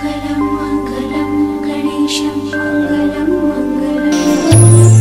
मङ्गलं गणेशं मङ्गलं मङ्गलम्।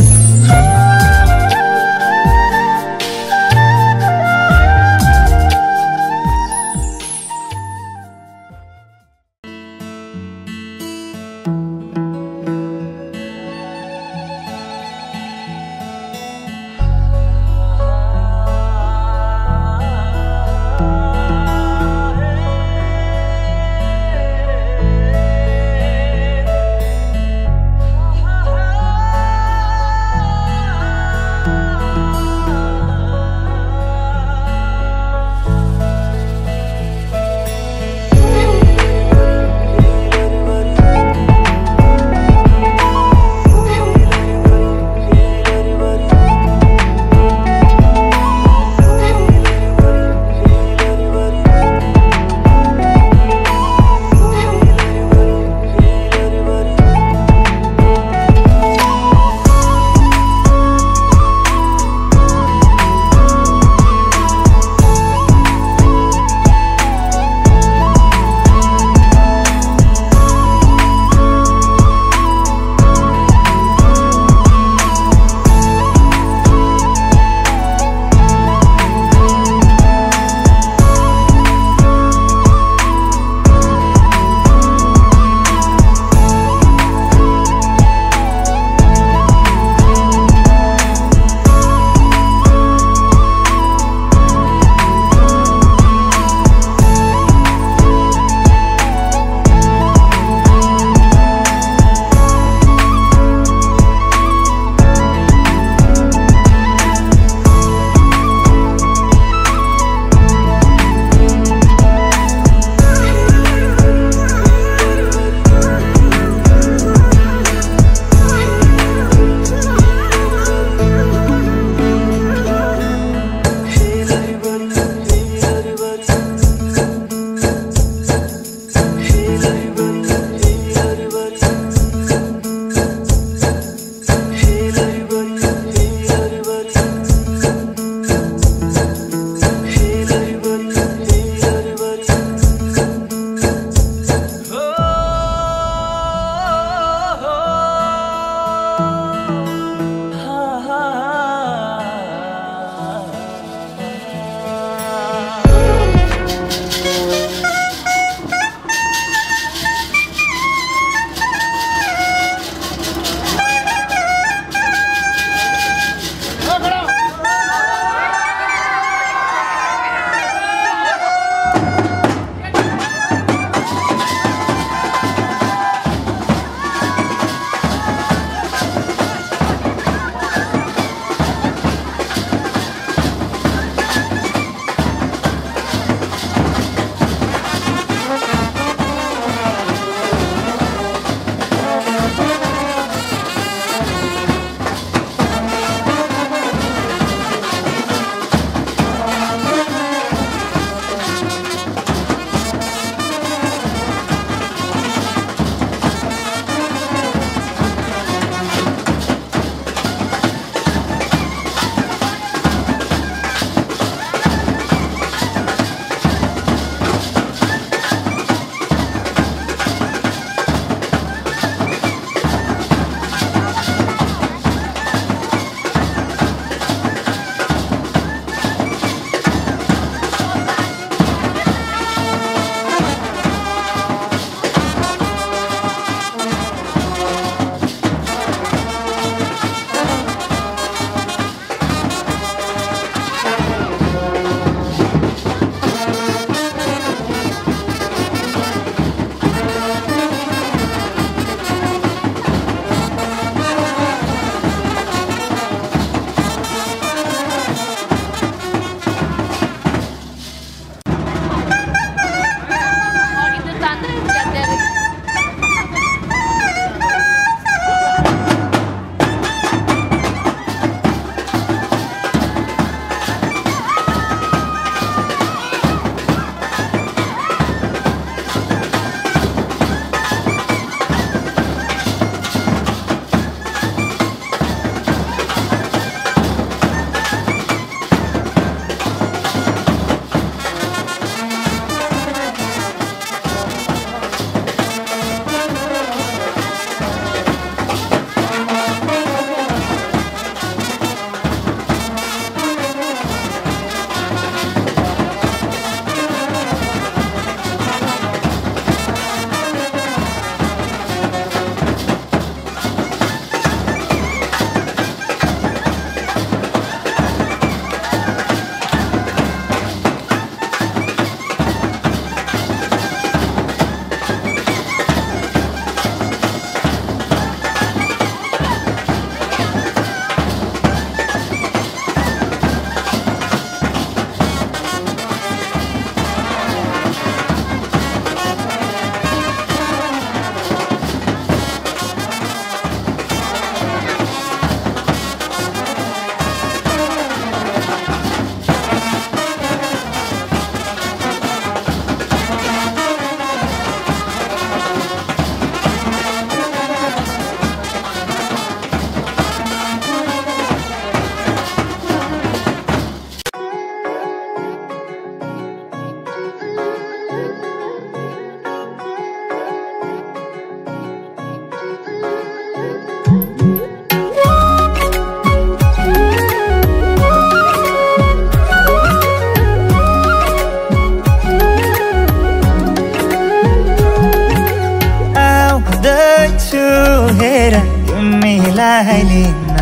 तिमीलाई लिन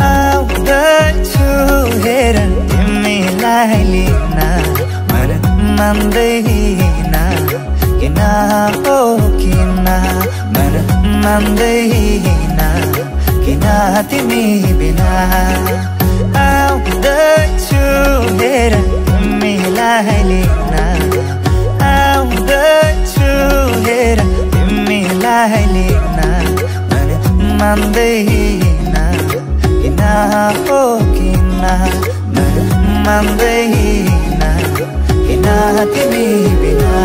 आउँदैछु हेर तिमीलाई लिन मन मान्दैन किन हो किन मन मान्दैन किन तिमी बिना आउँदैछु हेर तिमीलाई लिन आउँदैछु हेर तिमीलाई लिन मन मान्दैन किन हो किन मन मान्दैन किन तिमी बिना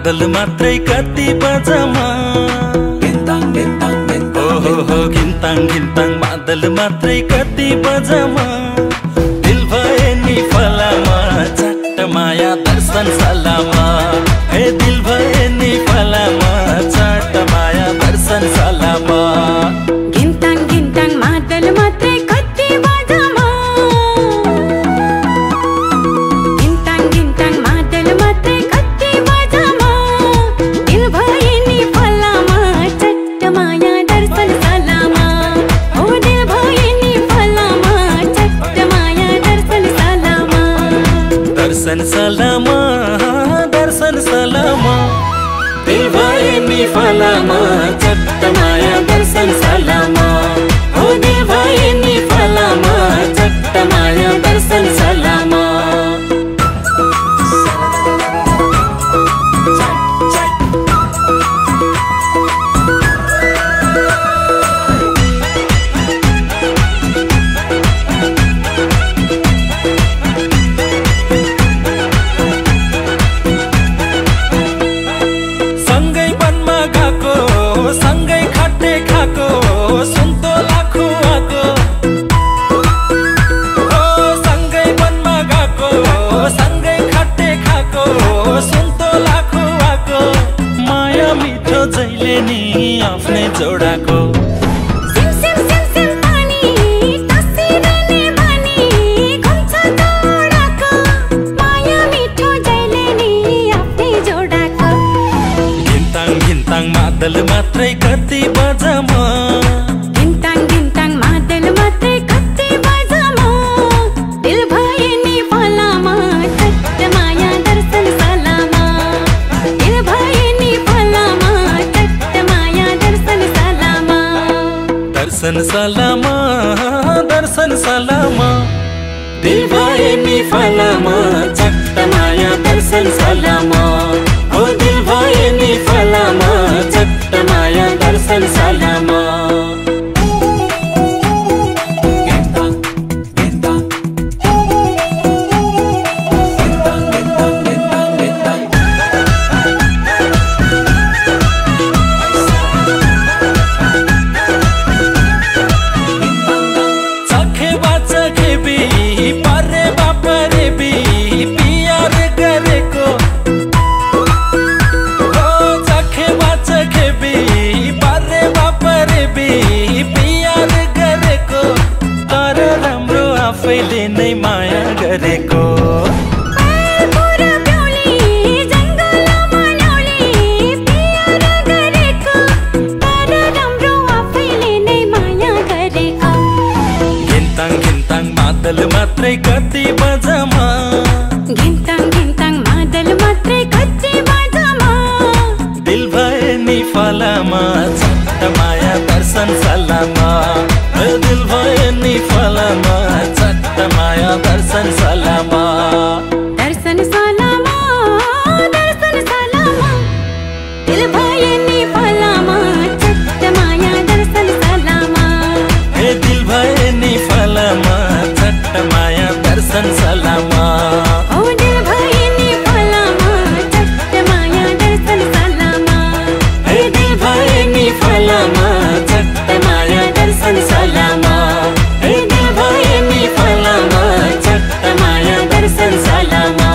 मादल मात्रै कति बजामा ओहो घिन्ताङ घिन्ताङ मादल मात्रै कति बजामा दिल भए नि फलामा चट्ट माया दर्शन सलामा हे दिल भए नि फलामा चट्ट माया दर्शन सलामा घिन्ताङ घिन्ताङ मादल मात्रै कति बजामा घिन्ताङ घिन्ताङ मादल मात्रै कति बजामा दिल भए नि फलामा चट्ट माया दर्शन सलामा हो दिल भए नि फलामा चट्ट माया दर्शन सलामा दर्शन सलामा दर्शन सलामा दिल भए नि फलामा चट्ट माया दर्शन सलामा हो दिल भए नि फलामा चट्ट माया दर्शन सलामा सँगै वनमा गएको सँगै खट्टे खाएको सुन्तोला खुवाएको हो सँगै वनमा गएको सँगै खट्टे खाएको सुन्तोला खुवाएको माया मिठो जहिले नि आफ्नै जोडाको सिम सिम सिम सिम पानी तसिरने बानी घुम्छ जोडाको माया मिठो जहिले नि आफ्नै जोडाको घिन्ताङ घिन्ताङ मादल मात्रै कति बजामा घिन्ताङ घिन्ताङ मादल मात्रै कति बजामा दिल भए नि फलामा चट्ट माया दर्शन सलामा दिल भए नि फलामा चट्ट माया दर्शन सलामा दर्शन सलामा दर्शन सलामा दिल भए नि फलामा चट्ट माया दर्शन सलामा हो दिल भए नि फलामा चट्ट माया दर्शन सलामा चखे बाचखे बी परे बापरे बी पियार गरेको हो चखे बाचखे बी परे बापरे बी पियार गरेको तर राम्रो आफैले नै माया गरेको पुरा ब्याउली जङ्गलमा ल्याउली पियार गरेको तर राम्रो आफैले नै माया गरेको घिन्ताङ घिन्ताङ मादल मात्रै कति बजामा घिन्ताङ घिन्ताङ मादल मात्रै कति बजामा दिल भए नि फलामा चट्ट माया दर्शन सलामा दिल भए नि फलामा चट्ट माया दर्शन सलामा दर्शन सलामा दर्शन सलामा दिल भए नि फलामा चट्ट माया दर्शन सलामा हे दिल भए नि फलामा चट्ट माया दर्शन सलामा हो दिल भए नि फलामा चट्ट माया दर्शन सलामा हे दिल भए नि फलामा चट्ट माया दर्शन सलामा हे दिल भए नि फलामा चट्ट माया दर्शन सलामा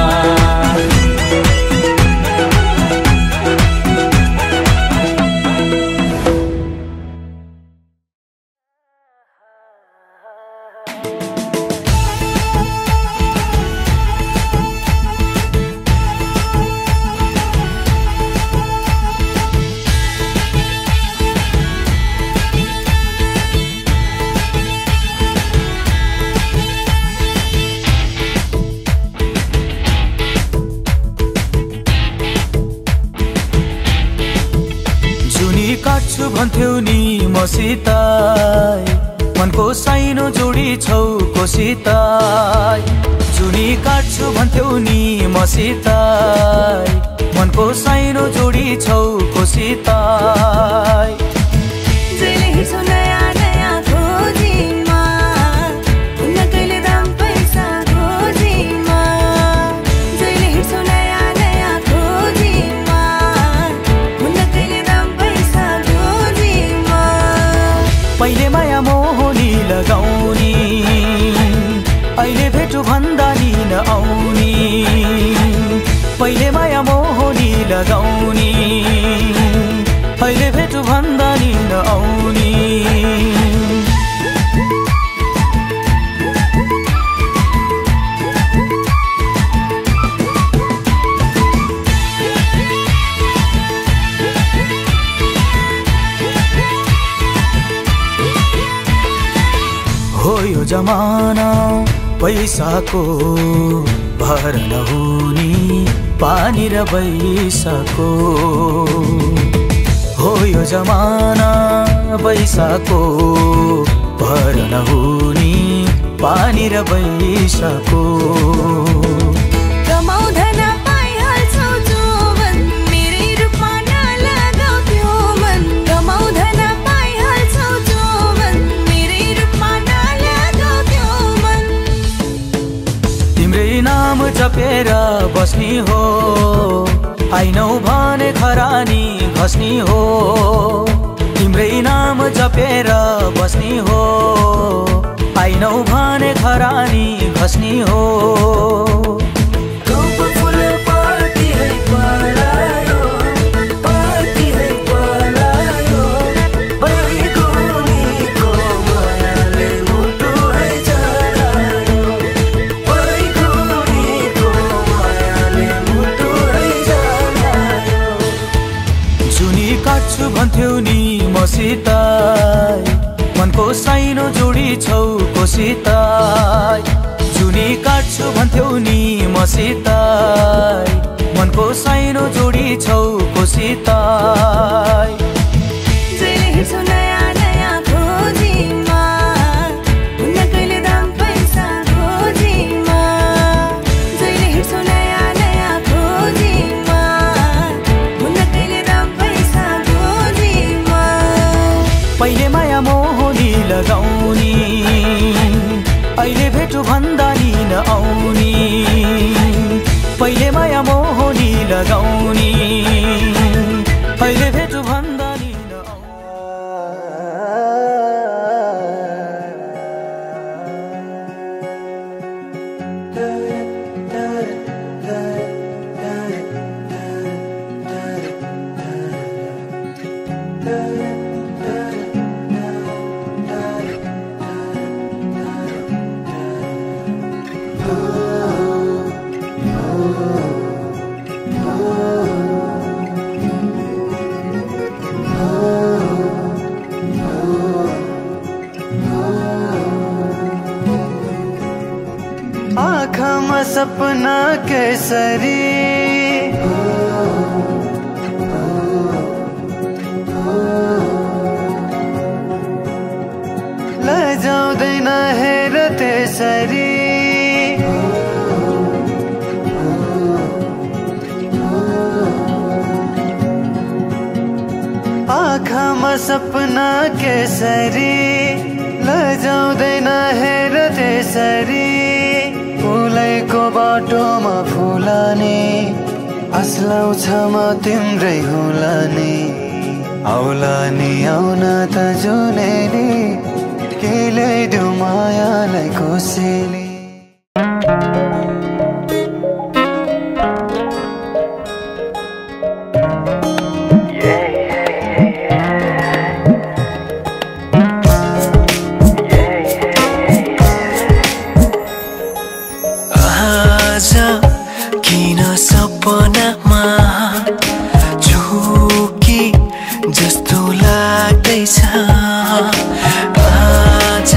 जुनी काट्छु भन्थ्यौ नि मसित मनको साइनो जोडी छौ कोसित जुनी काट्छु भन्थ्यौ नि मसित मनको साइनो जोडी छौ कोसित जहिले हिँड्छौ नयाँ नयाँ खोजीमा हुन्न कहिले दाम पैसा खोजीमा जहिले हिँड्छौ नयाँ नयाँ खोजीमा माया मोहनी लगाउने अहिले भेटु भन्दा नि नआउने पहिले माया मोहनी लगाउने अहिले भेटु भन्दा नि नआउने हो यो जमाना पैसाको भर नहुने पानी र पैसाको हो यो जमाना पैसाको भर नहुने पानी र पैसाको नाम जपेर बस्नी हो आइनौ भने खरानी घस्नी हो तिम्रै नाम जपेर बस्नी हो आइनौ भने खरानी घस्नी हो भन्थ्यौ नि मसित मनको साइनो जोडी छौ कोसित जुनी काट्छु भन्थ्यौ नि मसित मनको साइनो जोडी छौ कोसित पहिले माया मोहनी लगाउने अहिले भेटु भन्दा नि नआउने पहिले माया मोहनी लगाउने अहिले भेटु भन्दा नि आँखामा सपना केसरी लजाउँदैन हेर त्यसरी आँखामा सपना केसरी लजाउँदैन हेर त्यसरी फुलैको बाटोमा फुलाने आslaउँछ म तिम्रै होला नि आउला नि आउन त जुनेली के ल्याइदेऊ मायालाई कोसेली सपनामा झुकी जस्तो लाग्दैछ आज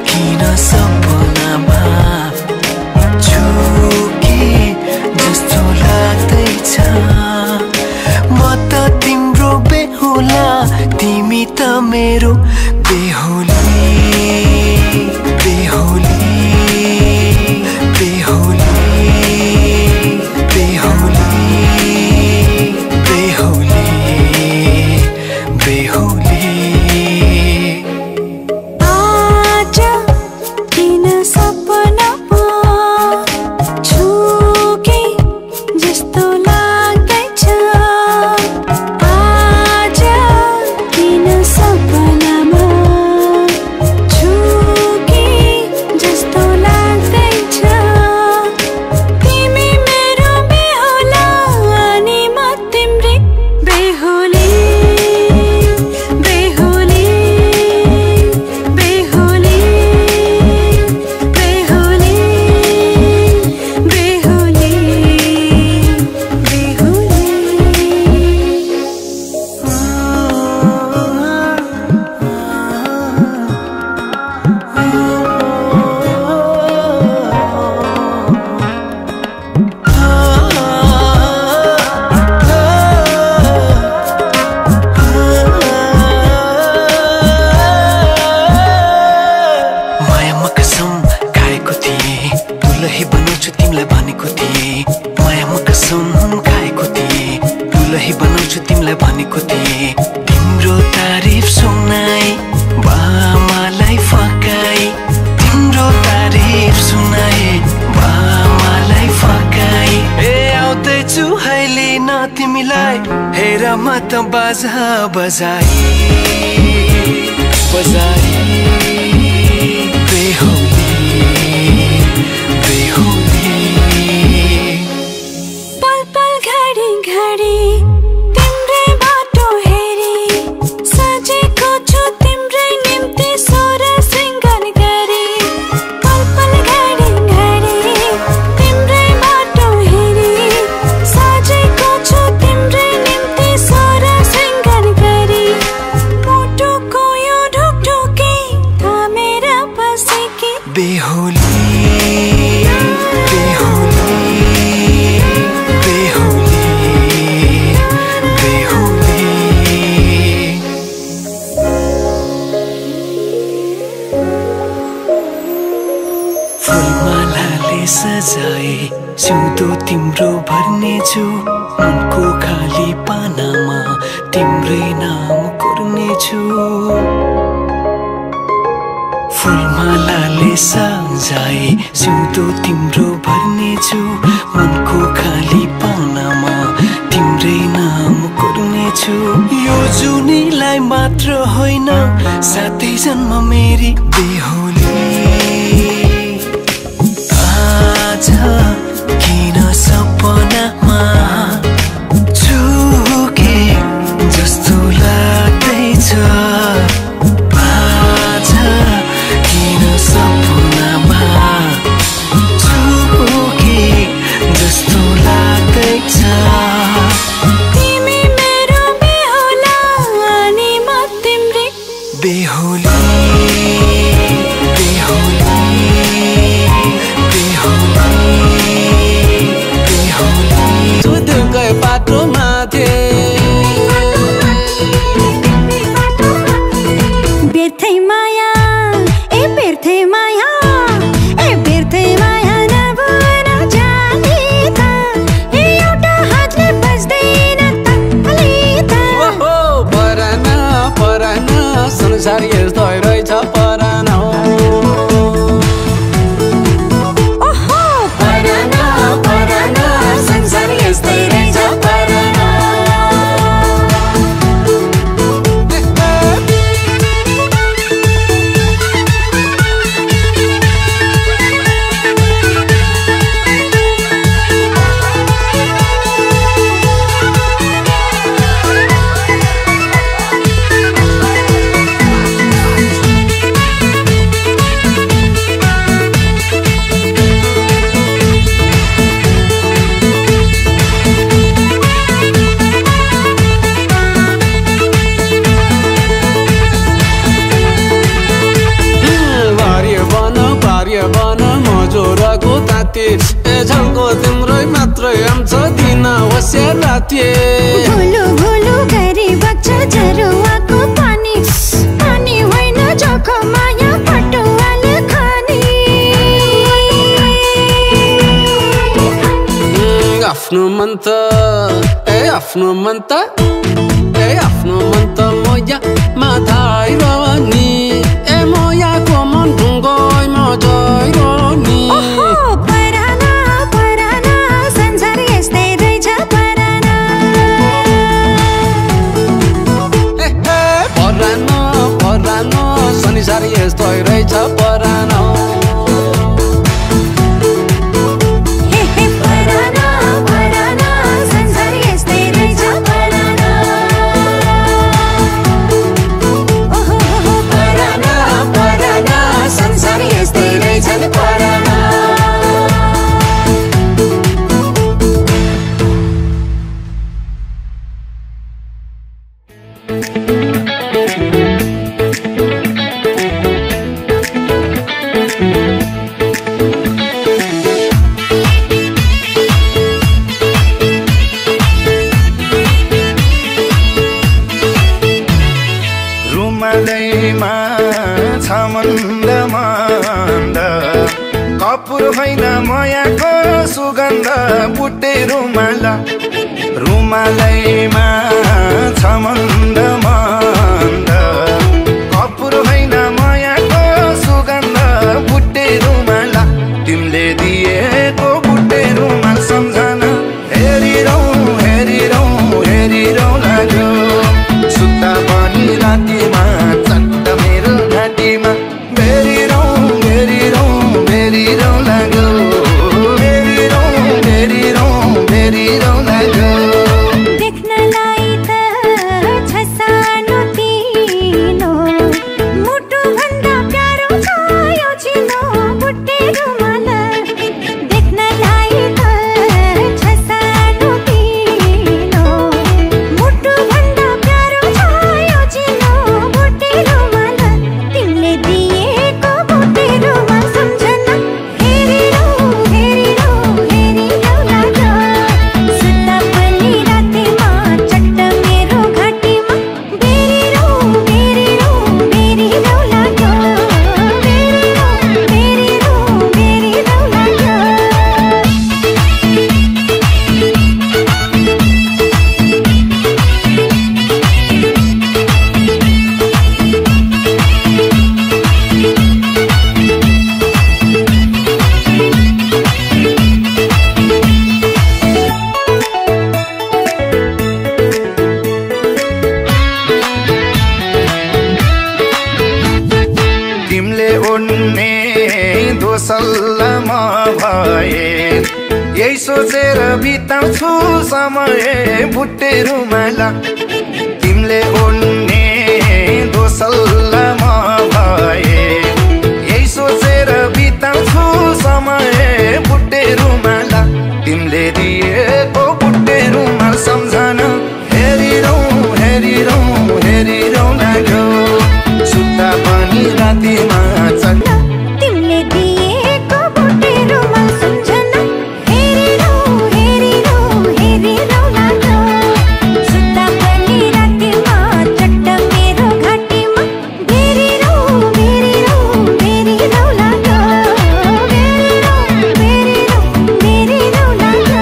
किन सपनामा झुकी जस्तो लाग्दैछ म त तिम्रो बेहुला तिमी त मेरो बेहुली बेहुली बेहुली सपनामा कुरामा त बाजा बजाई बजाई बेहुली बेहुली पल पल घडी घडी तिम्रै बाटो हेरी सजेको छु तिम्रै निम्ति सोर सिंगार गरी पल पल घडी घडी तिम्रै बाटो हेरी सजेको छु तिम्रै निम्ति सोर सिंगार गरी मुटुको यो ढुकढुकी थामेर बसेकी बेहुली बेहुली बेहुली बेहुली फुलमालाले सजाए सिउँदो तिम्रो भर्नेछु मनको खाली पानामा तिम्रै नाम कोर्नेछु फुलमालाले सजाए सिउँदो तिम्रो भर्नेछु मनको खाली पानामा तिम्रै नाम कोर्नेछु यो जुनीलाई मात्र होइन साथै जन्म मेरी बेहुली आज किन सपनामा झुके जस्तो लाग्दैछ आज किन सपनामा झुके जस्तो लाग्दैछ तिमी मेरो बेहुला अनि म तिम्रै बेहुली बेहुली बेहुली बेहुली सुदुकै बाटोमा बेर्थै माया ए बेर्थै माया ए बेर्थै माया नभएर जाने त ए एउटा हातले बज्दैन ताली त ओहो परान परान संसार यस्तो रहेछ परान ओहो परान परान संसार यस्तै रहेछ परान मजोराको ताते ए झल्को तिम्रै मात्रै आउँछ दिन होस्यार राते घुलु घुलु गरी बग्छ झरुवाको पानी पानी होइन जोखो माया पटुवाले खानी आफ्नो मन त ए आफ्नो मन त ए आफ्नो मन त मोया माथाइ रहनी ए मोयाको मन ढुङ्गै मजैरनी ओहो परान परान संसार यस्तै रहेछ परान परान परान शनिसार यस्तै रहेछ परान हे हे परान परान संसार यस्तै रहेछ परान ओहो परान परान संसार यस्तै रहेछ परान रुमालैमा छ मन्द मन्द कपुर होइन मायाको सुगन्ध बुट्टे रुमाला रुमालैमा छ मन्द मन्द कपुर होइन मायाको सुगन्ध बुट्टे रुमाला तिमीले दिएको बुट्टे रुमाल सम्झना हेरिरौँ हेरिरौँ हेरिरौँ लाग्यो तिमीले ओड्ने दोसल्लामा भए यही सोचेर बिताउँछु समय बुट्टे रुमाला तिमीले ओड्ने दोसल्लामा भए यही सोचेर बिताउँछु समय बुट्टे रुमाला तिमीले दिएको बुट्टे रुमाल सम्झना हेरिरौँ हेरिरौँ हेरिरौँ लाग्यो सुत्दा पनि रातिमा चढ्न तिमीले दिएको बुट्टे रुमाल सम्झना हेरिरौँ हेरिरौँ हेरिरौँ लाग्यो सुत्दा पनि रातिमा चट्ट मेरो घाँटीमा बेरिरौँ बेरिरौँ बेरिरौँ लाग्यो बेरिरौँ बेरिरौँ बेरिरौँ लाग्यो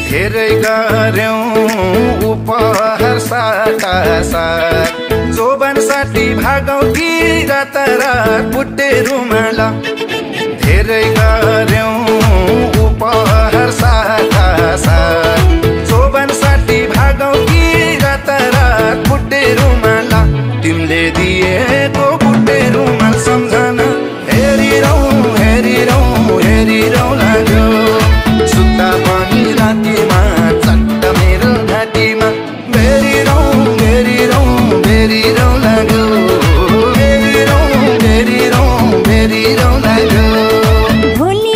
धेरै गर्यौं उपहार साटासाट जोबन साठी भागौँ कि रातारात बुट्टे रुमाला धेरै गर्यौं उपहार साटासाट जोबन साठी भागौँ कि रातारात बुट्टे रुमाला तिमीले दिएको बुट्टे रुमाल सम्झना हेरिरौँ हेरिरौँ हेरिरौँ लाग्यो सुत्दा पनि रातिमा चट्ट मेरो घाँटीमा बेरिरौँ बेरिरौँ बेरिरौँ लाग्यो बेरिरौँ बेरिरौँ बेरिरौँ लाग्यो भोलि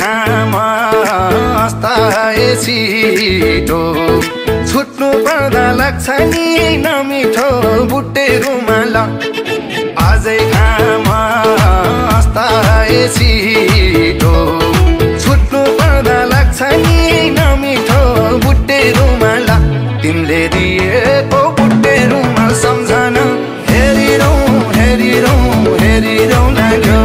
घाम अस्ताए छिटो छुट्नु पर्दा लाग्छ नि नमिठो बुट्टे रुमाल आजै घाम अस्ताए छिटो छुट्नु पर्दा लाग्छ नि नमिठो बुट्टे रुमाल तिमीले दिएको बुट्टे रुमाल सम्झन हेरिरौँ हेरिरौँ हेरिरौँ लाग्यो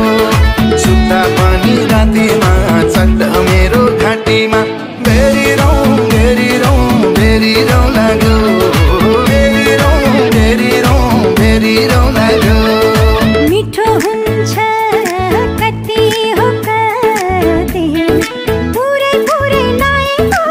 सुत्दा पनि रातिमा चट्ट मेरो घाँटीमा बेरिरौँ बेरिरौँ बेरिरौँ लाग्यो बेरिरौँ बेरिरौँ बेरिरौँ लाग्यो मिठो हुन्छ कति हो कति पुरै पुरै लाएको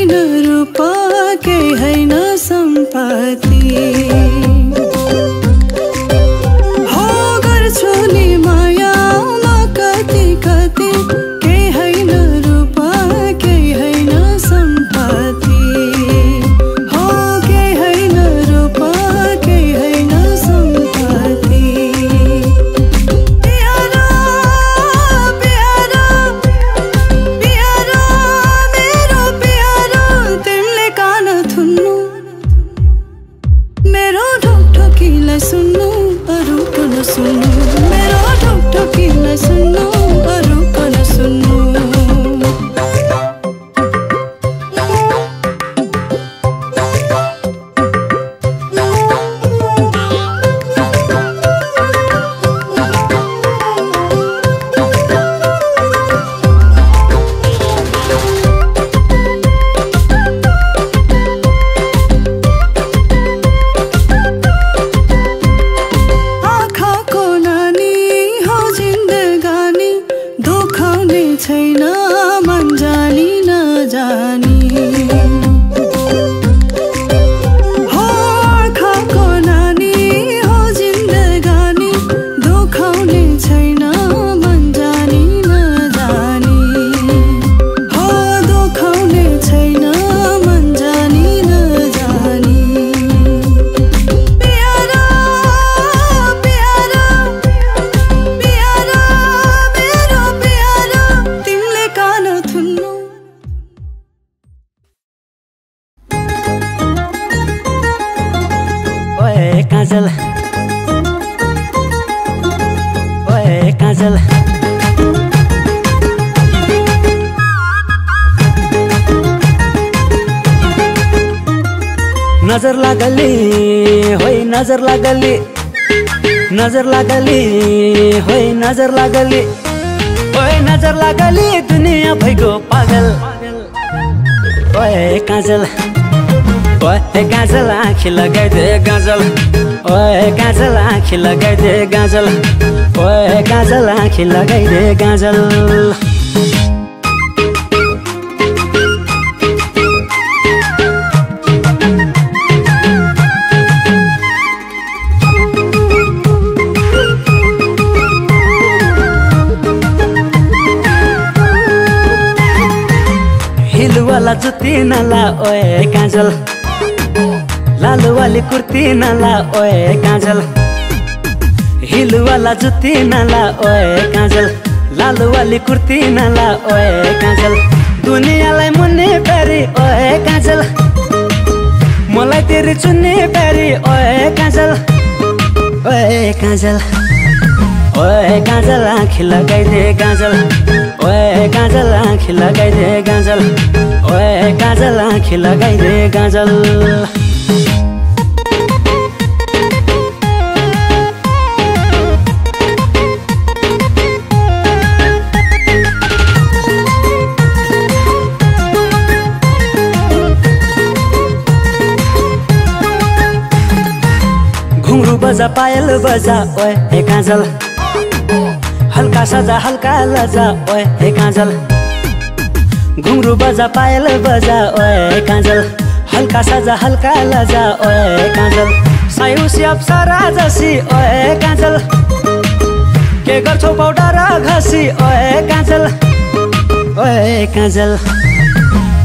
हैन रूप केही हैन सम्पत्ति हो गर्छु नि माया म कति कति केही हैन रूप केही हैन सम्पत्ति हो केही हैन रूप केही हैन सम्पत्ति प्यारो प्यारो प्यारो मेरो प्यारो तिमीले कान थुन्नु मेरो ढोकढोकीलाई सुन्नु अरूको नसुन्नु मेरो ढोकढोकीलाई सुन्नु अरूको नसुन्नु आँखाको नानी हो जिन्दगानी दुखाउने छैन मन जानी नजानी हो आँखाको नानी हो जिन्दगानी दुखाउने छैन मन जानी नजानी हो दुखाउने छैन मन जानी नजानी प्यारो प्यारो प्यारो मेरो प्यारो तिमीले कान थुन्नु ओए काजल ओए काजल नजर लागली होय नजर लागली नजर लागली होय नजर लागली ओए नजर लागली दुनिया भइगयो पागल ओए काजल ओए काजल आँखी लगाइदे गाजल ओए काजल आँखी लगाइदे गाजल ओए काजल आँखी लगाइदे गाजल हिल वाला जुत्ती नला ओए काजल लालू वाली कुर्ती नला ओए काजल हिल वाला जुत्ती नला ओए काजल लालू वाली कुर्ती नला ओए काजल दुनियालाई मुन्ने प्यारी ओए काजल मलाई तेरी चुन्ने प्यारी ओए काजल ओए काजल ओए काजल आँखी लगाइदे गाजल ओए काजल आँखी लगाइदे गाजल ओए काजल आँखी लगाइदे गाजल घुंघरू बजा पायल बजा ओए काजल हल्का सजा हल्का लजा ओए काजल घुंघरू बजा पायल बजा ओए काजल हल्का सजा हल्का लजा ओए काजल सायुसी अप्सरा जसी ओए काजल के गर्छौ पाउडर घसी ओए काजल ओए काजल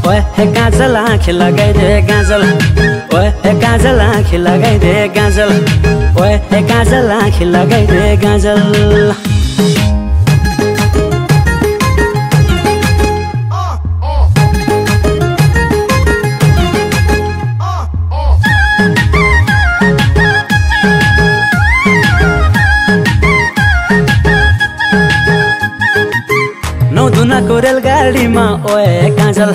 ओए काजल आँखी लगाइदे गाजल ओए काजल आँखी लगाइदे गाजल ओए काजल आँखी लगाइदे गाजल नौधुनाको रेलगाडीमा ओए काजल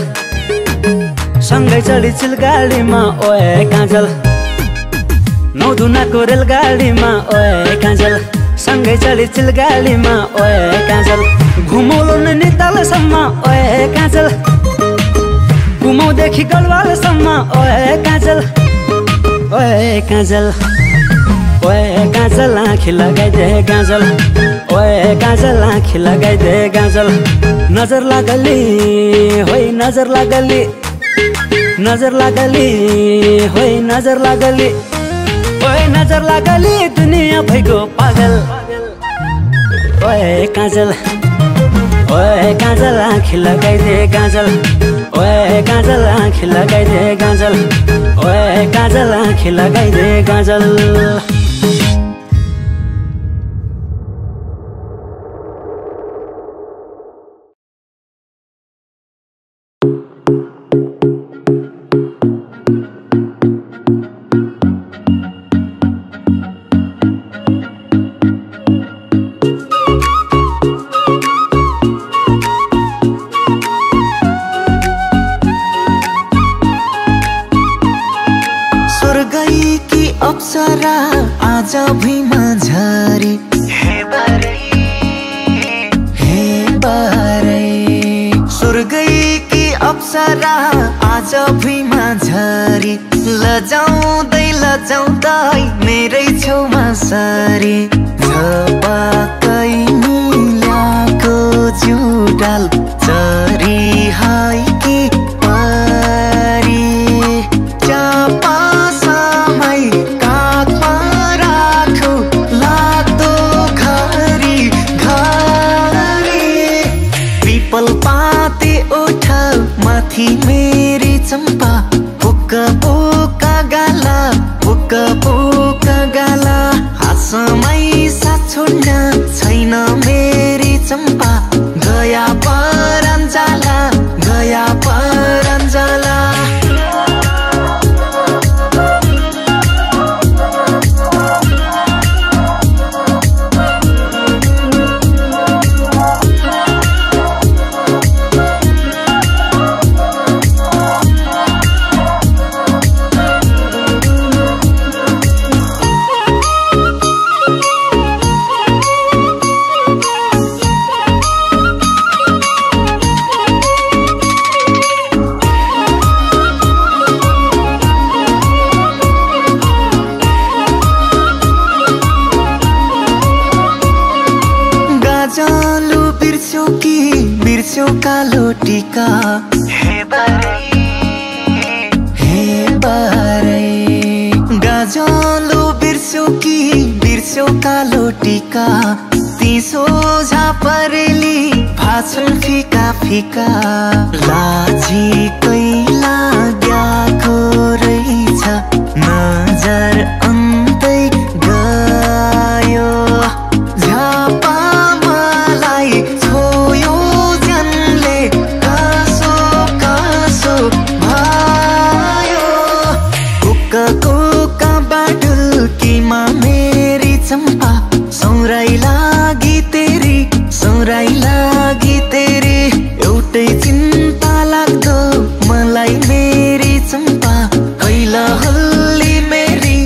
सँगै चढी चिलगाडीमा ओए काजल नौधुनाको रेलगाडीमा ओए काजल सँगै चढी चिलगाडीमा ओए काजल घुमौलो नितालसम्म ओए काजल घुमौदेखि गलवालसम्म ओए काजल ओए काजल ओए काजल आँखी लगाइदे गाजल ओए काजल आँखी लगाइदे गाजल नजर लागली होई नजर लागली नजर लागली होय नजर लागली ओए नजर लागली दुनिया भइगयो पागल ओए काजल आँखी लगाइदे गाजल ओए काजल आँखी लगाइदे गाजल ओए काजल आँखी लगाइदे गाजल अप्सरा आज भुइँमा झरी हे बारै स्वर्गैकी अप्सरा आज भुइँमा झरी लजाउँदै मेरै छेउमा सरी झपकै मिलाको जुडाल चरी हाइकी परी चापा माथि मेरी चम्पा पोका पोका गाला हाँसमै साथ छोड्न छैन मेरी चम्पा गया परञ्जाला बिर्स्यौ कालो टीका हे बारै गाजलो बिर्स्यौ कालो टीका ती सोझा परेली भाषण फिका लाजी कैला ग्याको रहेछ नजर अन्तै गयो झापा मलाई छोयो जनले कासो भयो कुका बाडुल्कीमा मेरी चम्पा सौराई लागी तेरी एउटै चिन्ता लाग्दो मलाई मेरी चम्पा कैला हल्ली मेरी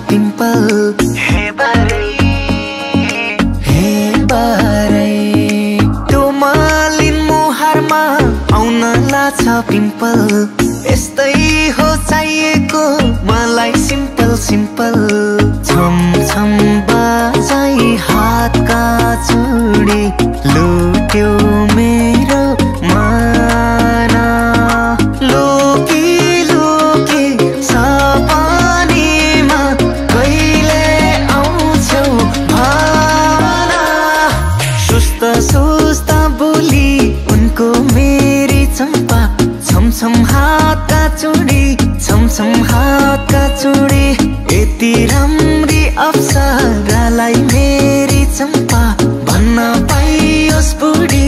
पिम्पल हे बारै त्यो मालिन मुहारमा आउन लाछ पिम्पल यस्तै हो चाहिएको मलाई सिम्पल छम बाजाई हातका चुडी लुट्यो मेरो माना लोकी सपनीमा कहिले आउँछौ भाना सुस्त बोली उनको मेरी चम्पा छम हातका चुडी यति राम्री अप्सरालाई मेरी चम्पा भन्न पाइयोस् बुढी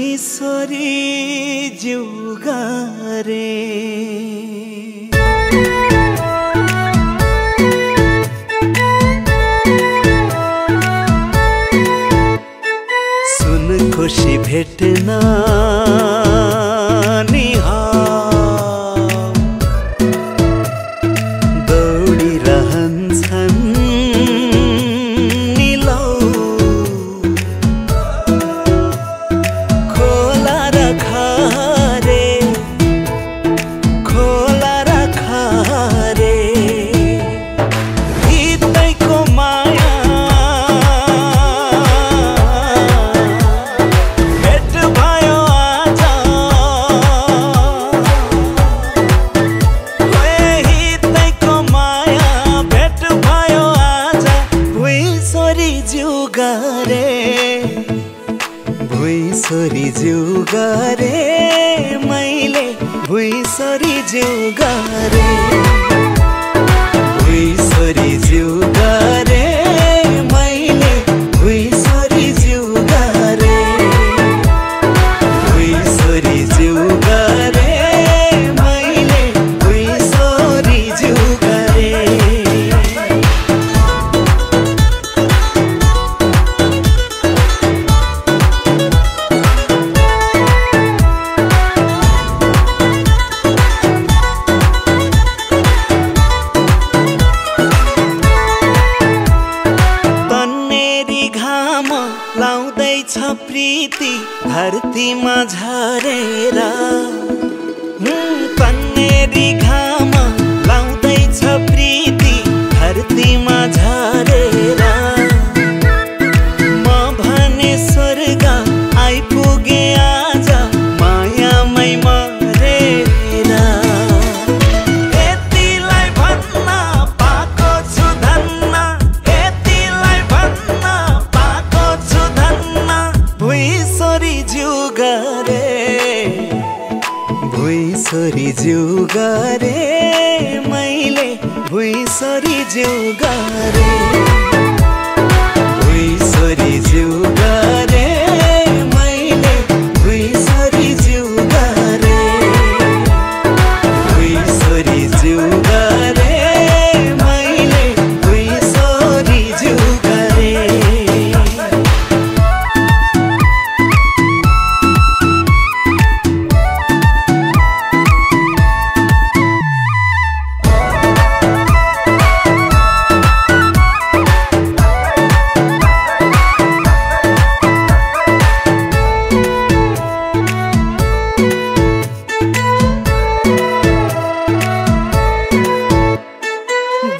भुइँसरी जुगारे सुन खुशी भेट्न नि दौडिरहन्छन् नि लौ खोला र खारे हितैको माया भेट भयो आज हितैको माया भेट भयो आज भुइँसरी जुगारे मैले भुइँसरी जुगारे मैले भुइँसरी जुगारे मैले भुइँसरी जुगारे लाउँदैछ प्रीति धरतीमा झरेर तन्नेरी घाम लाउँदैछ प्रीति धरतीमा झरेर म भने स्वर्ग आइपुगे आज मायामै मरेर यतिलाई भन्न पाएको छु धन्न यतिलाई भन्न पाएको छु धन्न भुइँसरी जुगारे मैले भुइँसरी जुगारे मैले भुइँसरी जुगारे मैले भुइँसरी जुगारे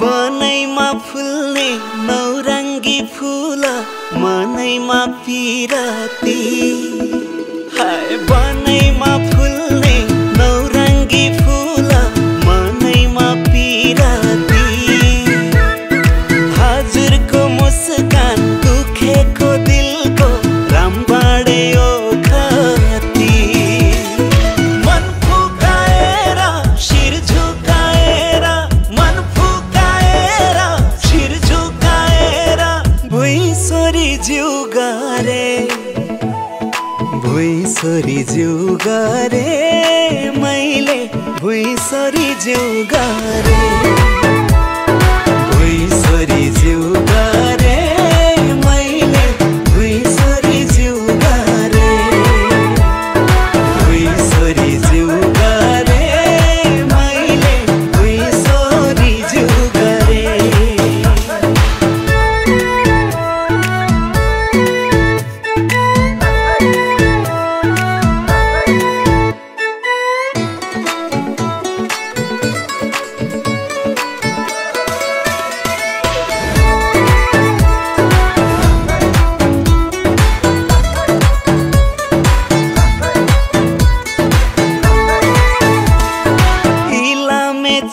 बनैमा फुल्ने नौरङ्गी फुल मनैमा पिरती हाय बनैमा फुल्ने नौरङ्गी फुल मनैमा पिरती हजुरको मुस्कान दुखेको दिलको रामबाडे ओखती मन फुकाएर शिर झुकाएर मन फुकाएर शिर झुकाएर भुइँसरी जुगारे मैले भुइँसरी जुगारे मैले भुइँसरी जुगारे मैले भुइँसरी जुगारे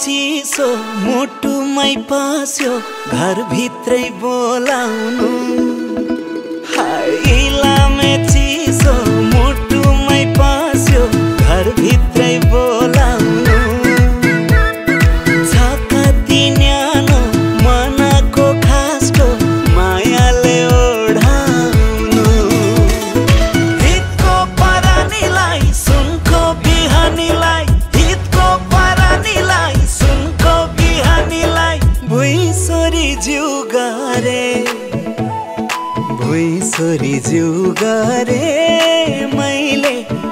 चिसो मुटुमै पास्यो घरभित्रै बोलाउनु इलामे चिसो मुटुमै पास्यो घरभित्रै बोलाउनु छकती न्यानो मनको खास्टो मायाले ओढाउनु हितको परा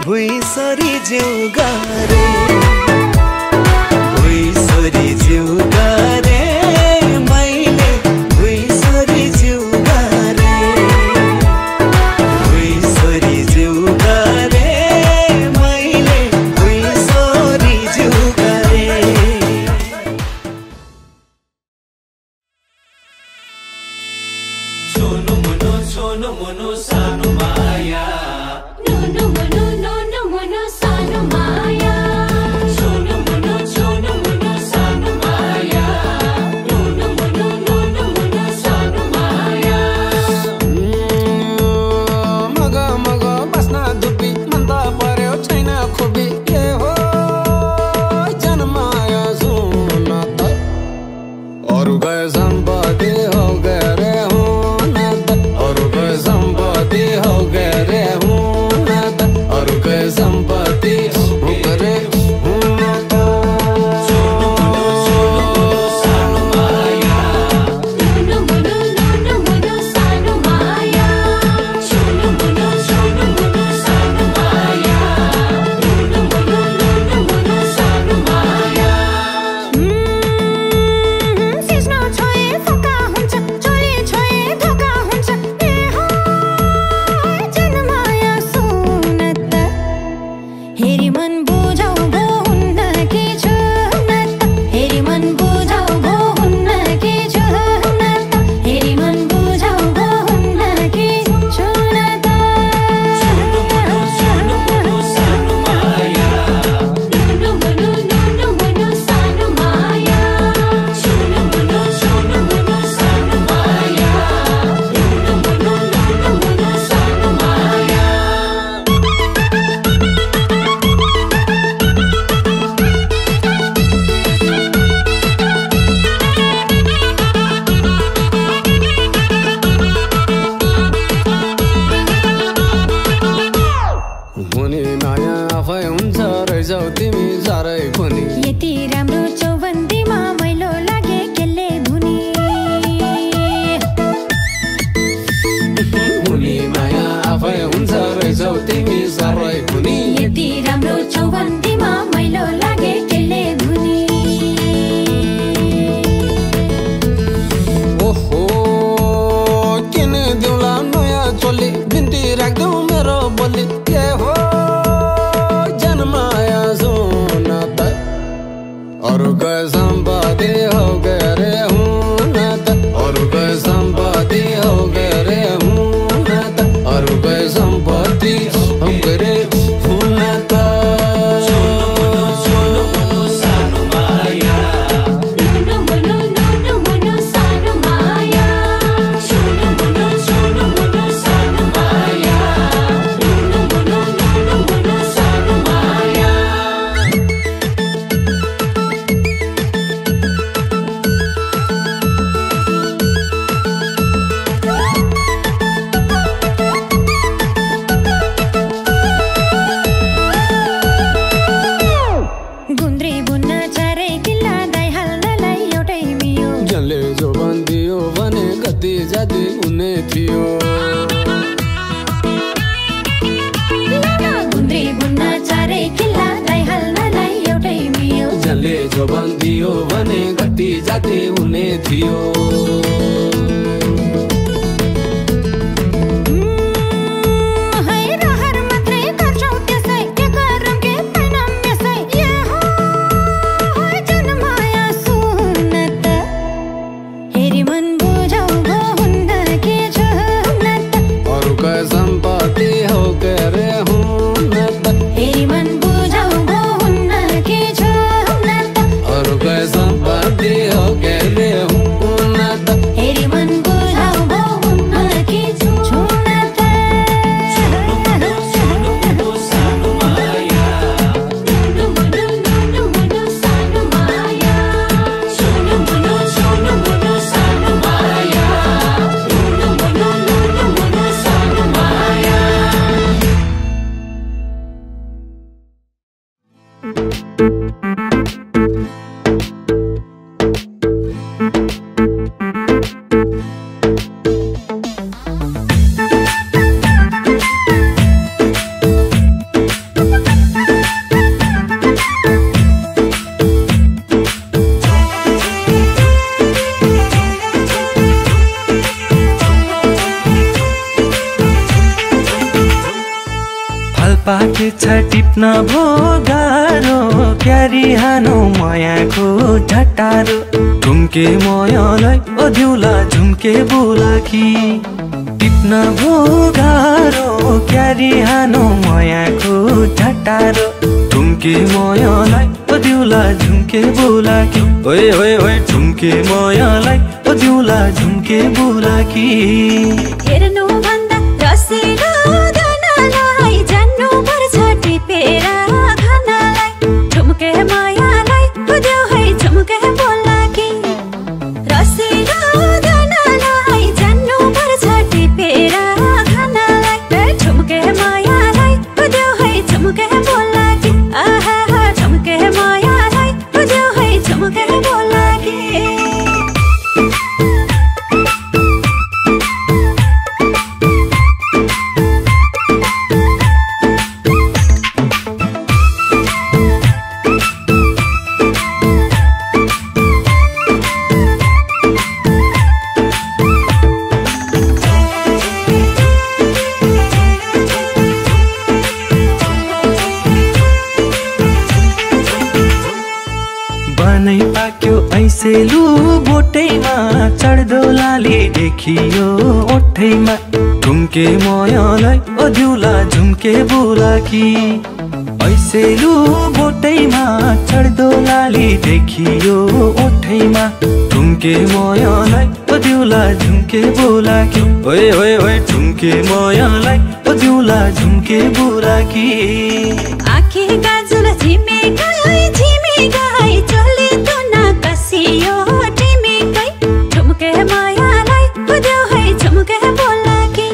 भुइँसरी ज्यू गरे भुइँसरी ज्यू गरे मैले भुइँसरी ज्यू गरे भुइँसरी ज्यू गरे मैले भुइँसरी ज्यू गरे छोनो मोनो सानो माया No mono sano maya. छोनो मोनो सानो माया No mono सानो माया मगा मगा बस्ना दुबी मन त पर्यो छैन खुबी के हो जनमाया सुन त अरु गए सम्पत्ति हो गए रे हुन त अरु गए सम्पत्ति हो गए रे हुन त अरु गए सम्पत्ति हो गए हुन त छोनो मोनो सानो माया No mono sano maya. छोनो मोनो सानो माया No mono सानो माया सिस्नो छोए फका हुन्छ छोए छोए धोका हुन्छ ए हो जनमाया सुन त हेरी मन बुझाउ भो हुन्न के छु न त हेरी मन बुझाउ भो हुन्न के छु न त हेरी मन बुझाउ भो हुन्न के छु न त छोनो मोनो सानो माया No mono sano maya. छोनो मोनो सानो माया No mono सानो माया हुने माया आफै हुन्छ रहेछौ तिमी साह्रै खुनी यति राम्रो चौबन्दीमा मैलो लागे केले धुनी हुने माया आफै हुन्छ रहेछौ तिमी साह्रै खुनी यति राम्रो चौबन्दीमा मैलो लागे केले धुनी ओहो किन दिउँला नयाँ चोली बिन्ती राख्देऊ मेरो बोली के हो जनमाया सुन त अरु गए सम्पत्ति हो गए रे हुन त अरु गए सम्पत्ति हो गए रे हुन त अरु गए सम्पत्ति हो गए रे हुन त सानो माया No mono sano maya. छोनो मोनो सानो माया No mono सानो माया गुन्द्री बुन्न चारै किल्ला दाइ हाल्नलाई एउटै मियो जसले जो बन्दियो भने कति जाति हुने थियो गुन्द्री बुन्न चारै किल्ला दाइ हाल्नलाई एउटै मियो जसले जो बन्दियो भने कति जाति हुने थियो है रहर मात्रै गर्छौ त्यसै के गरौँ के पाइनौँ यसै ए हो जनमाया सुन त हेरी मन बुझाउ भो हुन्न के छु न त अरु गए सम्पत्ति हो गए रे हुन त हेरी मन बुझाउ भो हुन्न के छु न त अरु गए सम्पत्ति हो गए रे हुन त हेरी मन बुझाउ भो हुन्न के छु न त सानो माया No mono sano maya. छोनो मोनो सानो माया No mono सानो माया टिप्न भो गाह्रो क्यारी हानो मायाको झटारो झुम्के मायालाई ओद्युला झुम्के बुलाकी टिप्न भो गाह्रो क्यारी हानो मायाको झटारो झुम्के मायालाई ओद्युला झुम्के बुलाकी ओए ओए ओए झुम्के मायालाई ओद्युला झुम्के बुलाकी हेर्नु भन्दा रसिलो धनलाई जान्नु पर्छ टिपेर खानालाई झुम्के मायालाई बुझ्यौ है झुम्के बोलाकी रसिलो धनलाई जान्नु पर्छ टिपेर खानालाई झुम्के मायालाई बुझ्यौ है झुम्के बोलाकी आहा झुम्के मायालाई बुझ्यौ है झुम्के बोलाकी बनै पाक्यो ऐसेलु बोटैमा चढ्दो लाली देखियो ओठैमा झुम्के मायालाई ओद्युला झुम्के बुलाकी ऐसेलु बोटैमा चढ्दो लाली देखियो ओठैमा झुम्के मायालाई ओद्युला झुम्के बुलाकी ओए ओए ओए झुम्के मायालाई ओद्युला झुम्के बुलाकी आँखी काजुल झिमेकै झिमेकै चले तो ना कसियो टिमेकै झुम्के मायालाई बुझ्यौ है झुम्के बोलाकी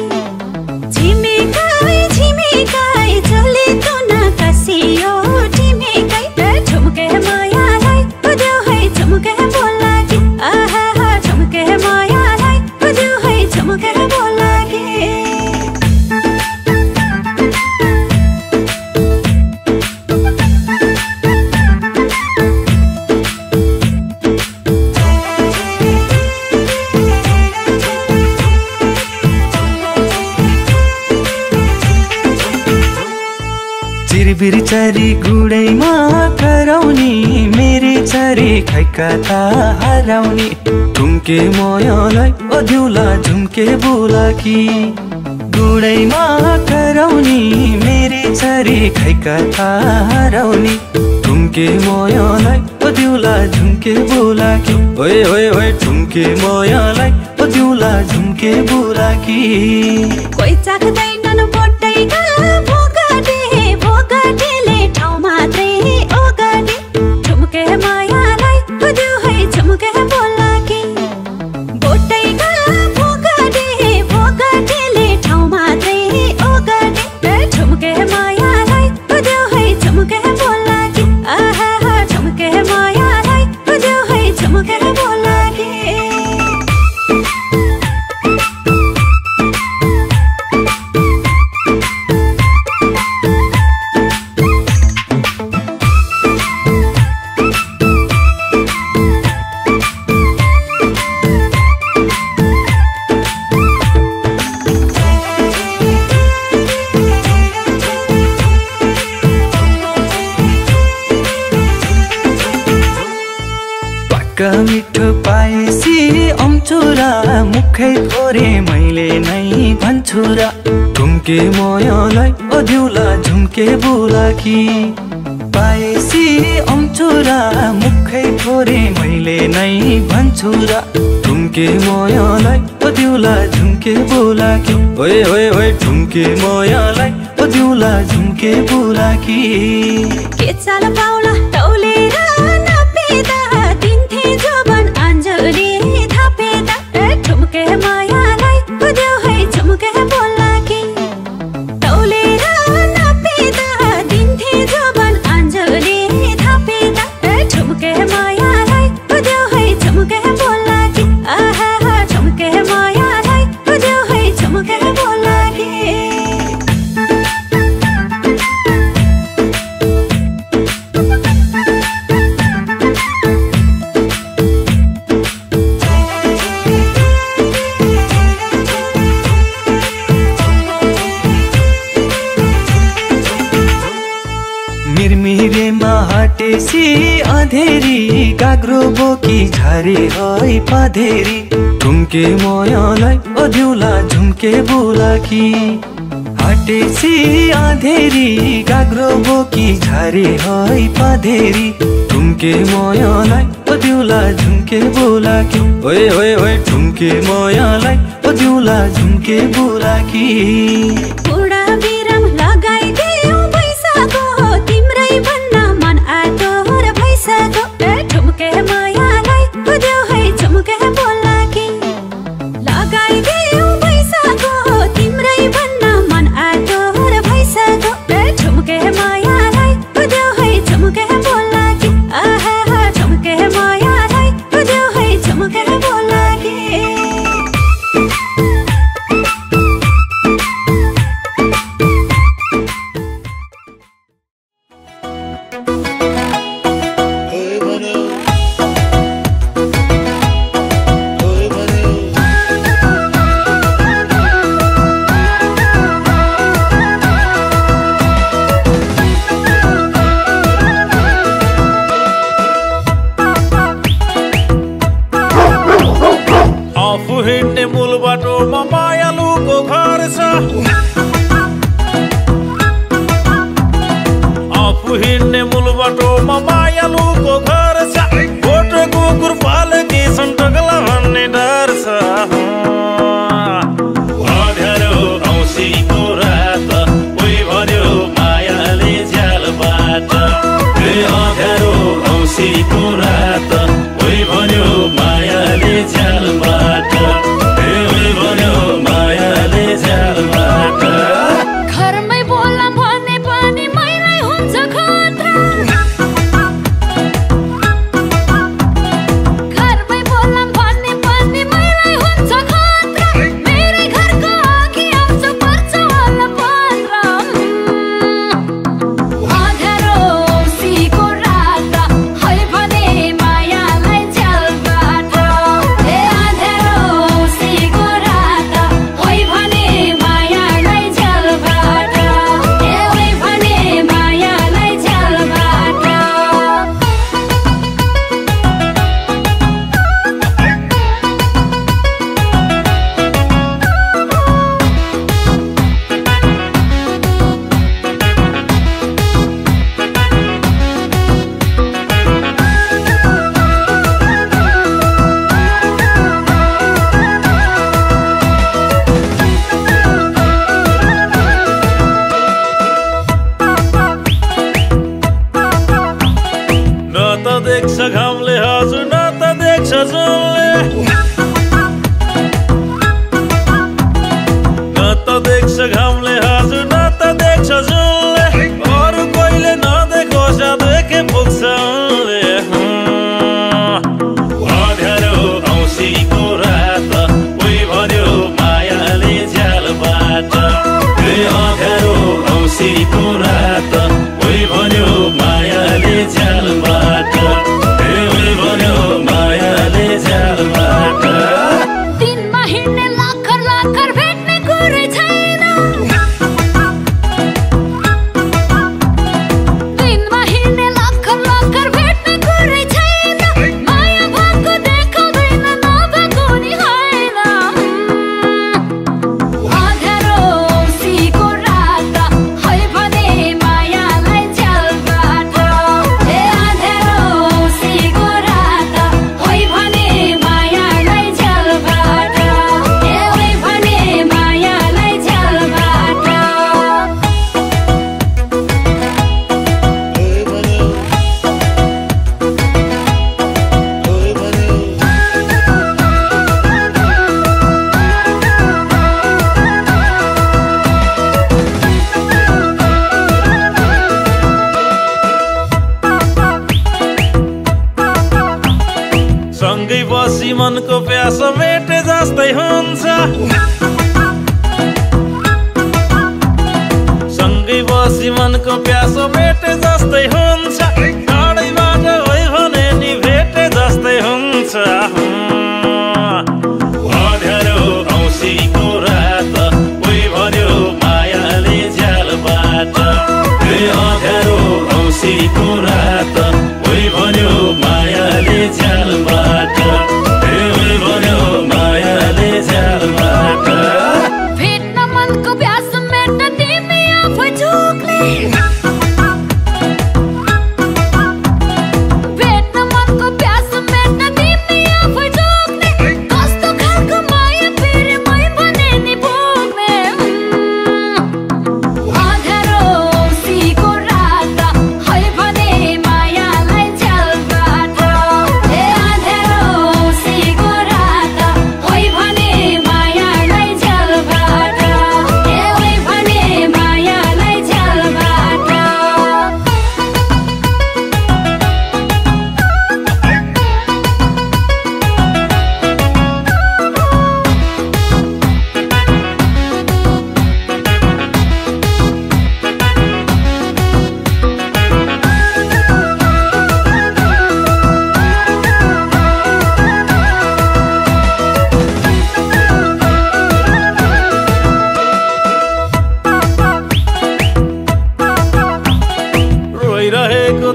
झिमेकै झिमेकै चले तो ना कसियो टिमेकै झुम्के मायालाई बुझ्यौ है झुम्के बोलाकी आहा झुम्के मायालाई बुझ्यौ है झुम्के बोलाकी चिरबिर चरी गुडैमा कराउने मेरे चरी खैका था हराउने झुम्के मायालाई ओद्युला झुम्के बुलाकी गुडैमा कराउने मेरे चरी खैका था हराउने झुम्के मायालाई ओद्युला झुम्के बुलाकी ओए ओए ओए झुम्के मायालाई ओद्युला झुम्के बुलाकी कोही चाख्दैनन् बोटैका भोगाटेले ठाउँ मात्रै ओगाटे झुम्के मायालाई बुझ्यौ है झुम्के बोलाकी बोटैका भोगाटेले ठाउँ मात्रै ओगाटे झुम्के मायालाई बुझ्यौ है झुम्के बोलाकी आहा झुम्के मायालाई बुझ्यौ है झुम्के बोलाकी मिठो पाएसी अम्चुरा मुखै थोरे मैले नै भन्छु र झुम्के मायालाई ओद्युला झुम्के बुलाकी पाएसी अम्चुरा मुखै थोरे मैले नै भन्छु र झुम्के मायालाई ओद्युला झुम्के बुलाकी ओए ओए ओए झुम्के मायालाई ओद्युला झुम्के बुलाकी के चाल पाउला टौलेर नपेदा दिन्थे जबन अञ्जली थापेदा झुम्के मायालाई बुझ्यौ है झुम्के बोलाकी टौलेर नपेदा दिन्थे जबन अञ्जली थापेदा झुम्के मायालाई बुझ्यौ है झुम्के बोलाकी आहा झुम्के मायालाई बुझ्यौ है झुम्के बोलाकी मिरमिरेमा हटेसी अधेरी काग्रो बोकी झारे है पधेरी झुम्के मयालाई अध्युला झुम्के बुलाकी हटेसी अधेरी काग्रो बोकी झारे है पधेरी झुम्के मयालाई अध्युला झुम्के बुलाकी ओए ओए ओए झुम्के मयालाई अध्युला झुम्के बुलाकी बुढा बिराम लगाइदियो पैसाको तिम्रै भन्न मन आतो र पैसाको झुम्के मायालाई बुझ्यो है झुम्के बोलाकी लगाइदियो पैसाको तिम्रै भन्न मन आतो र पैसाको झुम्के मायालाई बुझ्यो है झुम्के बोलाकी आहा झुम्के मायालाई बुझ्यो है झुम्के बोलाकी हिँड्ने मूल बाटोमा मायालुको घर छ आफू हिँड्ने मूल बाटोमा मायालुको घर छ गोठे कुकुर पालेकी छन् टक्ला भन्ने डर छ अँध्यारो औँसीको रात कोही भन्यो मायाले झ्यालबाट अँध्यारो औँसीको रात कोही भन्यो मायाले झ्यालबाट घरमै बोला भने पनि मैलाई हुन्छ खतरा घरमै बोला भने पनि मैलाई हुन्छ खतरा मेरै घरको अघि आउँछ पर्छ होला पत्र अँध्यारो औँसीको रात है भने मायालाई झ्यालबाट अँध्यारो औँसीको रात है भने मायालाई झ्यालबाट है भने मायालाई झ्यालबाट न त देख्छ घामले हजुर न त देख्छ जुनले न त देख्छ घामले हजुर न त देख्छ जुनले अरू कोहीले नदेखोस् देखे पुग्छ उनले अँध्यारो औँसीको रात कोही भन्यो मायाले झ्यालबाट अँध्यारो औँसीको रात कोही भन्यो मायाले झ्यालबाट कोही भन्यो मायाले झ्यालबाट दिनमा हिँड्ने लाखर लाखर भेट्ने कुरै छैन दिनमा हिँड्ने लाखर लाखर भेट्ने कुरै छैन माया भएको देखाउँदैन नभएको नि होइन अँध्यारो औँसीको रात है भने मायालाई झ्यालबाट अँध्यारो औँसीको रात है भने मायालाई झ्यालबाट है भने मायालाई झ्यालबाट सँगै बसी मनको प्यास मेटे जस्तै हुन्छ सँगै बसी मनको प्यास मेटे जस्तै हुन्छ टाढैबाट होइ भने नि भेटे जस्तै हुन्छ अँध्यारो औँसीको रात कोही भन्यो मायाले झ्यालबाट अँध्यारो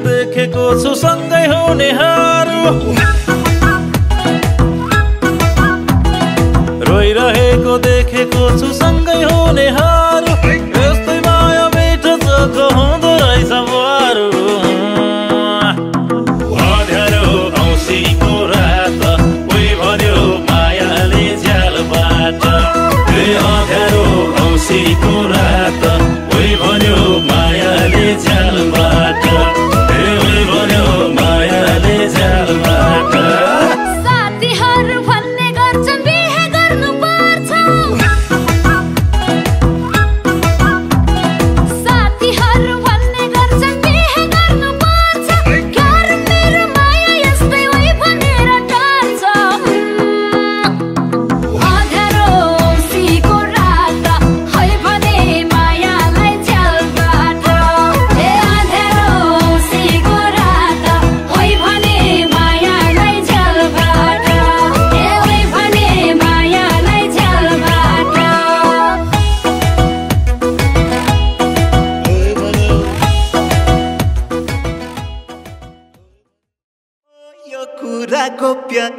देखेको छु सँगै हुनेहरू रोइरहेको देखेको छु सँगै हुनेहरू यस्तै माया मिठो चोखो हुँदो रहेछ बुहारू अँध्यारो औँसीको रात कोही भन्यो मायाले झ्यालबाट अँध्यारो औँसीको रात कोही भन्यो मायाले झ्यालबाट कोही भन्यो मायाले झ्यालबाट साथीहरू भन्ने गर्छन् बिहे गर्नुपर्छ साथीहरू भन्ने गर्छन् बिहे गर्नुपर्छ घर मेरो माया यस्तै होइ भनेर टाल्छ अँध्यारो औँसीको रात होइ भने मायालाई झ्यालबाट अँध्यारो औँसीको रात होइ भने मायालाई झ्यालबाट होइ भने मायालाई झ्यालबाट यो कुराको प्यार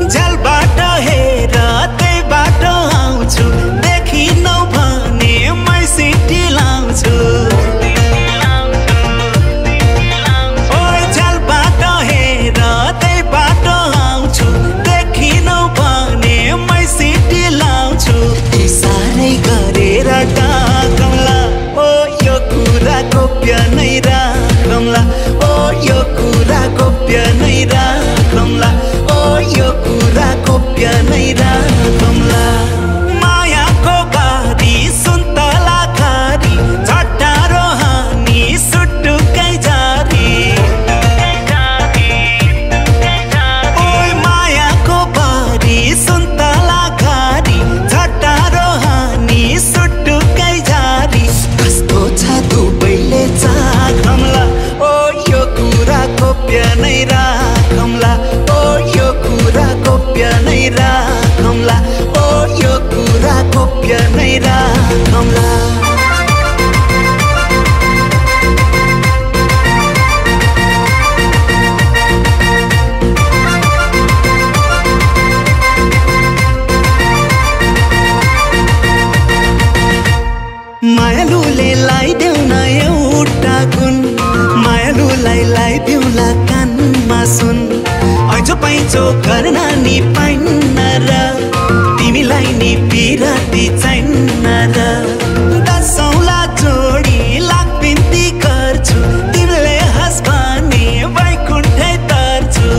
झ्यालबाट हेर त्यही बाटो आउँछु देखिनौ भने मै सिटी लाउँछु ओइ झ्यालबाट हेर त्यही बाटो आउँछु देखिनौ भने मै सिटी लाउँछु इसारै गरेर डाकौँला ओ यो कुरा गोप्य नै राखौँला ओ यो कुरा गोप्य नै राखौँला ओ यो कुरा गोप्य नै राखौँला मायाको बारी सुन्तला खारी झट्टारो हानी सुटुकै जारी ओइ मायाको बारी सुन्तला खारी झट्टारो हानी सुटुकै जारी कस्तो छ दुबैले चाखौँला ओ यो कुरा गोप्य नै राखौँला ओ यो कुरा गोप्य नै राखौँला ओ यो कुरा गोप्य नै राखौँला मायालुले लाइदेऊ न एउटा गुण मायालुलाई लाइदेऊला कानमा सुन ऐचो पैचो गर्न नि पाइन्न र तिमीलाई नि पिराती चाहिन्न र दसौँला जोडी लाख बिन्ती गर्छु तिमीले हँस भने वैकुण्ठै तर्छु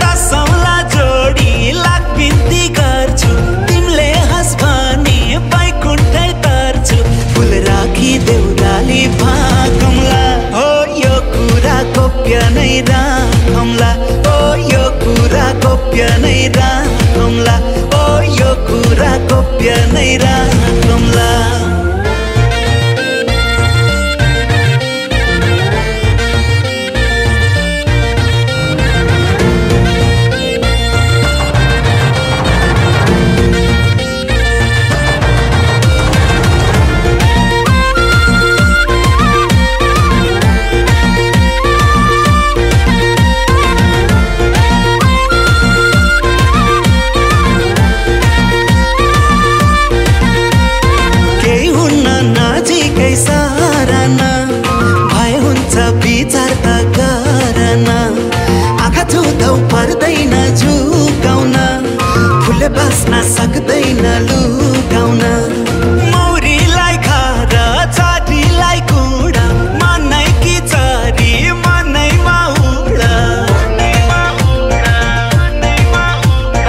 दसौँला जोडी लाख बिन्ती गर्छु तिमीले हँस भने वैकुण्ठै तर्छु फुल राखी देउराली भाकौँला हो यो कुरा गोप्य नै राखौँला ओ यो कुरा गोप्य नै राखौँला ओ यो कुरा गोप्य नै राखौँला विचार त गर्न आँखा छुँदौ पर्दैन झुकाउन फुल बस्न सक्दैन लुकाउन मौरीलाई खाएर चाटीलाई कुँडा मनै कि चरी मनैमा उडा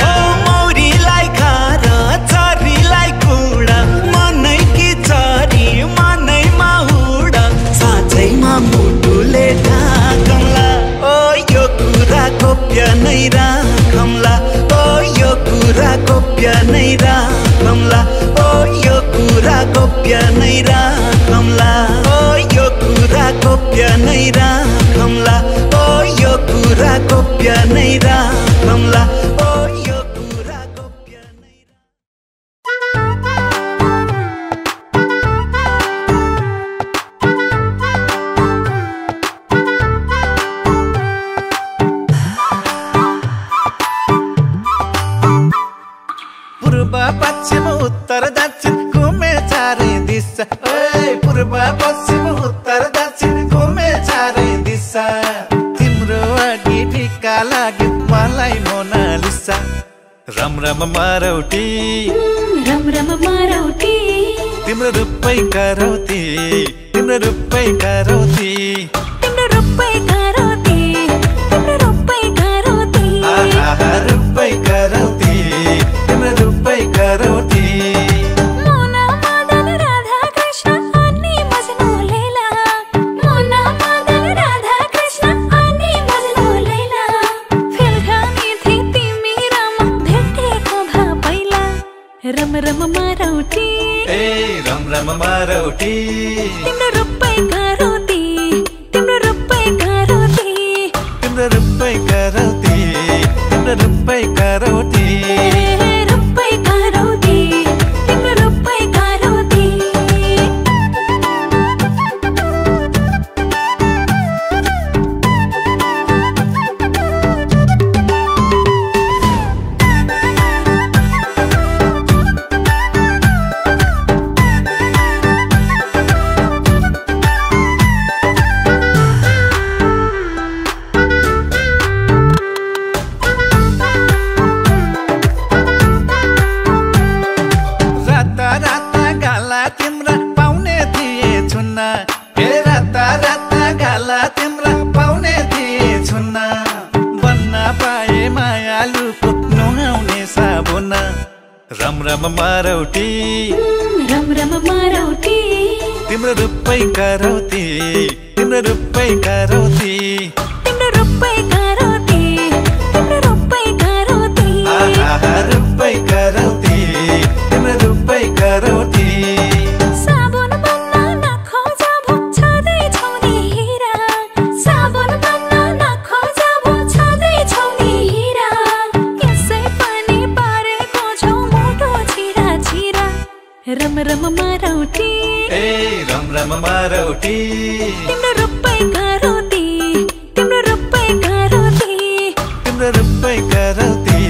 ओ मौरीलाई खाएर चरीलाई कुँडा मनै कि चरी मनैमा उडा साँच्चैमा मुटुले ढाकौँला ओ यो कुरा गोप्य गोप्य नै राखौँला ओ यो कुरा गोप्य नै राखौँला ओ यो कुरा गोप्य नै राखौँला ओ यो कुरा गोप्य नै राखौँला ओ यो कुरा गोप्य नै राखौँला ओ यो कुरा गोप्य नै पूर्व पश्चिम उत्तर दक्षिण घुमे चारै दिशा पूर्व पश्चिम उत्तर दक्षिण घुमे चारै दिशा तिम्रो अघि ढिक्का लाग्यो मलाई मोनालिसा राम राम मारौटी रम रम मारौटी तिम्रो रूपै करौती तिम्रो रूपै करौती तिम्रो रूपै करौती तिम्रो रूपै करौती आहा रूपै करौती तिम्रो रूपै करौती मोना मदन राधा कृष्ण अनि मजनू लैला मोना मदन राधा कृष्ण अनि मजनू लैला फिल्मी थी तिमी राम भेटेको भा पहिला रम रम मारौटी राम राम मारौटी तिम्रो रूपै करौती तिम्रो रूपै करौती तिम्रो रूपै करौती तिम्रो रूपै करौती रूपै करौती तिम्रो रूपै करौती राता राता गाला तिम्रा पाउने थिए छुन्ना राता राता गाला तिम्रा पाउने थिए छुन्ना बन्न पाए मायालुको नुहाउने साबुना राम राम मारौटी रम रम मारौटी तिम्रो रूपै करौती तिम्रो रूपै करौती तिम्रो रूपै करौती तिम्रो रूपै करौती आहा रूपै करौती तिम्रो रूपै करौती साबुन बन्न नखोजा भो छँदै छौ नि हिरा साबुन बन्न नखोजा भो छँदै छौ नि हिरा यसै पनि पारेको छौ मोटो छिरा छिरा रम रम मारौटी राम राम मारौटी तिम्रो रूपै करौती तिम्रो रूपै करौती तिम्रो रूपै करौती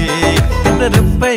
तिम्रो रूपै